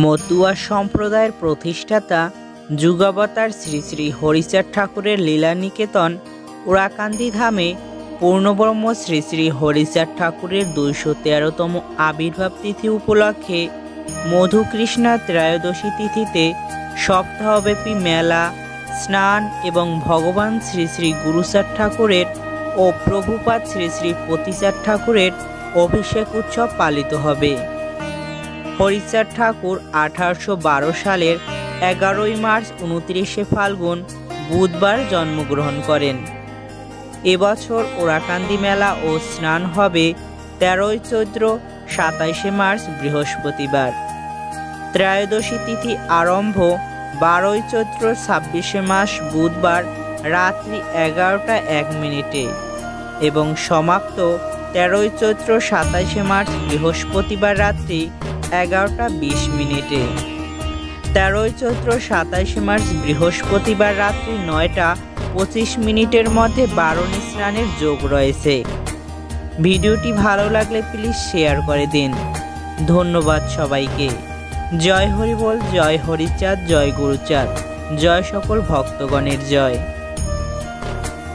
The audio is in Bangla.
মতুয়া সম্প্রদায়ের প্রতিষ্ঠাতা যুগাবতার শ্রী শ্রী হরিচাঁদ ঠাকুরের লীলানিকেতন ওরাকান্দি ধামে পূর্ণব্রহ্ম শ্রী শ্রী হরিচাঁদ ঠাকুরের ২১৩তম আবির্ভাব তিথি উপলক্ষে মধুকৃষ্ণা ত্রয়োদশী তিথিতে সপ্তাহব্যাপী মেলা, স্নান এবং ভগবান শ্রী শ্রী গুরুচাঁদ ঠাকুরের ও প্রভুপাদ শ্রী শ্রী পতিচাঁদ ঠাকুরের অভিষেক উৎসব পালিত হবে। হরিচাঁদ ঠাকুর 1812 সালের 11ই মার্চ 29শে ফাল্গুন বুধবার জন্মগ্রহণ করেন। এবছর ওরাকান্দি মেলা ও স্নান হবে 13ই চৈত্র 27শে মার্চ বৃহস্পতিবার। ত্রয়োদশী তিথি আরম্ভ 12ই চৈত্র 26শে মার্চ বুধবার রাত্রি 11টা 1 মিনিটে এবং সমাপ্ত 13ই চৈত্র 27শে মার্চ বৃহস্পতিবার রাত্রি 11টা 20 মিনিটে। 13ই চৈত্র 27শে মার্চ বৃহস্পতিবার রাত্রি 9টা 25 মিনিটের মধ্যে বারণী স্নানের যোগ রয়েছে। ভিডিওটি ভালো লাগলে প্লিজ শেয়ার করে দিন। ধন্যবাদ সবাইকে। জয় হরি বল, জয় হরিচাঁদ, জয় গুরুচাঁদ, জয় সকল ভক্তগণের জয়।